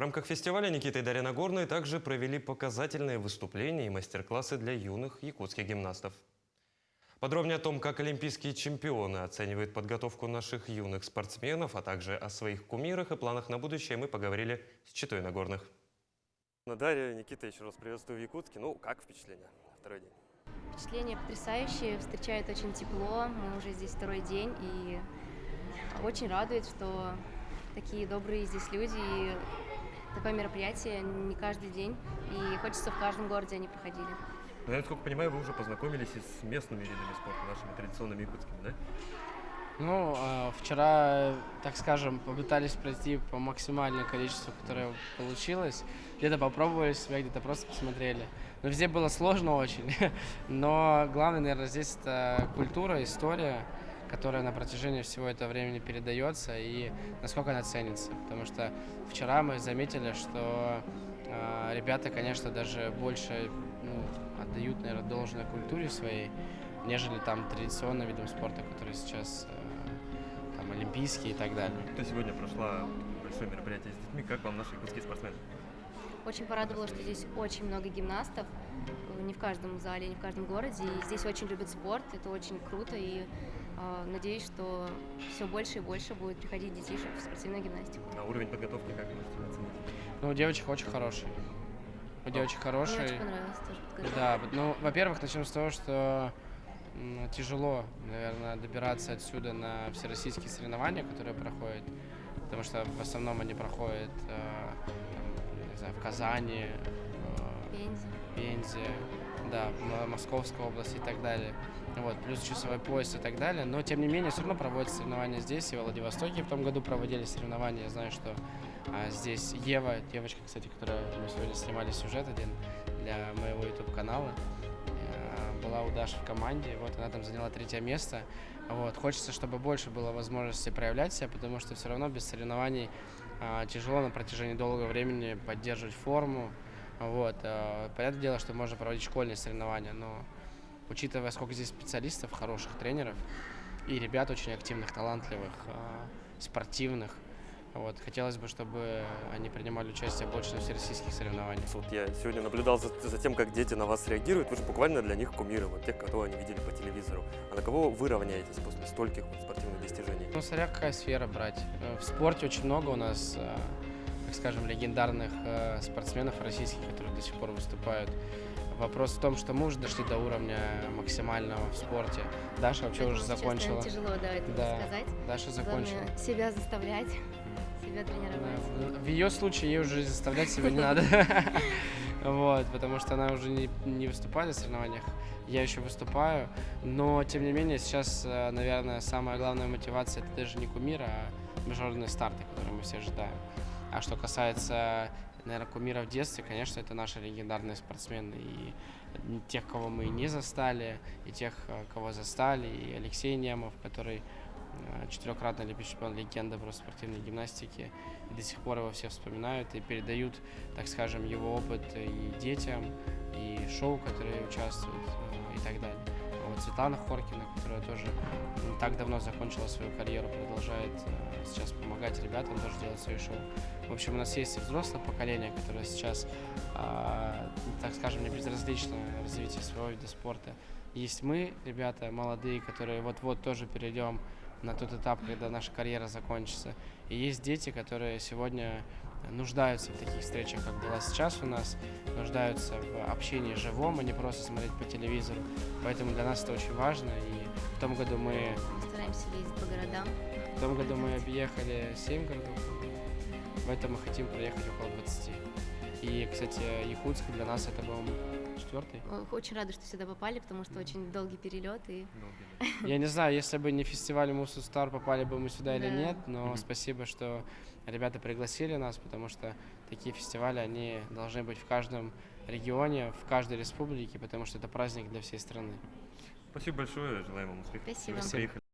рамках фестиваля Никита и Дарья Нагорные также провели показательные выступления и мастер-классы для юных якутских гимнастов. Подробнее о том, как олимпийские чемпионы оценивают подготовку наших юных спортсменов, а также о своих кумирах и планах на будущее, мы поговорили с Читой Нагорных. Дарья, Никита, еще раз приветствую в Якутске. Ну, как впечатление? Второй день. Впечатления потрясающие, встречают очень тепло, мы уже здесь второй день, и очень радует, что такие добрые здесь люди, и такое мероприятие не каждый день, и хочется в каждом городе они проходили. Ну, я, насколько понимаю, вы уже познакомились и с местными видами спорта, нашими традиционными якутскими, да? Ну, вчера, так скажем, попытались пройти по максимальному количеству, которое получилось. Где-то попробовали себя, где-то просто посмотрели. Но везде было сложно очень. Но главное, наверное, здесь это культура, история, которая на протяжении всего этого времени передается и насколько она ценится. Потому что вчера мы заметили, что ребята, конечно, даже больше отдают, наверное, должное культуре своей, нежели там традиционным видам спорта, которые сейчас там олимпийские и так далее. Ты сегодня прошла большое мероприятие с детьми. Как вам наши якутские спортсмены? Очень порадовало, что здесь очень много гимнастов, не в каждом зале, не в каждом городе, и здесь очень любят спорт, это очень круто, и надеюсь, что все больше и больше будет приходить детишек в спортивную гимнастику. А уровень подготовки как вы можете оценить? Ну, у девочек очень хороший. У девочек Мне хороший. очень понравилось тоже подготовка. Да, ну, во-первых, начнем с того, что тяжело, наверное, добираться отсюда на всероссийские соревнования, которые проходят, потому что в основном они проходят не знаю, в Казани, Пензе. Пензе, да, в Московской области и так далее. Вот, плюс часовой пояс и так далее. Но, тем не менее, все равно проводятся соревнования здесь, и в Владивостоке в том году проводили соревнования. Я знаю, что здесь Ева, девочка, кстати, которая мы сегодня снимали сюжет один для моего YouTube-канала, была у Даши в команде, вот она там заняла 3-е место. Вот. Хочется, чтобы больше было возможности проявлять себя, потому что все равно без соревнований тяжело на протяжении долгого времени поддерживать форму. Вот. Понятное дело, что можно проводить школьные соревнования, но учитывая, сколько здесь специалистов, хороших тренеров и ребят очень активных, талантливых, спортивных, вот. Хотелось бы, чтобы они принимали участие больше на всероссийских соревнованиях. Вот я сегодня наблюдал за тем, как дети на вас реагируют. Вы же буквально для них кумиры, вот тех, кого они видели по телевизору. А на кого вы равняетесь после стольких вот спортивных достижений? Ну, смотря какая сфера брать. В спорте очень много у нас, так скажем, легендарных спортсменов российских, которые до сих пор выступают. Вопрос в том, что мы уже дошли до уровня максимального в спорте. Даша вообще уже закончила. Сейчас, наверное, тяжело, да, это сказать. Даша закончила. Главное себя заставлять, себя тренировать. В ее случае ей уже заставлять себя не надо. Вот, потому что она уже не выступает на соревнованиях. Я еще выступаю. Но, тем не менее, сейчас, наверное, самая главная мотивация — это даже не кумир, а международные старты, которые мы все ожидаем. А что касается, наверное, кумира в детстве, конечно, это наши легендарные спортсмены. И тех, кого мы не застали, и тех, кого застали. И Алексей Немов, который 4-кратный олимпийский чемпион, легенда просто спортивной гимнастики. И до сих пор его все вспоминают и передают, так скажем, его опыт и детям, и шоу, которые участвуют, и так далее. Вот Светлана Хоркина, которая тоже не так давно закончила свою карьеру, продолжает сейчас помогать ребятам тоже делать свои шоу. В общем, у нас есть и взрослое поколение, которое сейчас, так скажем, не безразлично развитию своего вида спорта. Есть мы, ребята молодые, которые вот-вот тоже перейдем на тот этап, когда наша карьера закончится. И есть дети, которые сегодня нуждаются в таких встречах, как была сейчас у нас, нуждаются в общении живом, а не просто смотреть по телевизору. Поэтому для нас это очень важно. И в том году мы Стараемся ездить по городам. В том году мы объехали 7 городов. В этом мы хотим проехать около 20. И, кстати, Якутск для нас это был 4-й. Очень рада, что сюда попали, потому что очень долгий перелет. И Я не знаю, если бы не фестиваль Мусу Стар, попали бы мы сюда или Да. нет, но спасибо, что ребята пригласили нас, потому что такие фестивали, они должны быть в каждом регионе, в каждой республике, потому что это праздник для всей страны. Спасибо большое, желаем вам успехов. Спасибо. Приехали.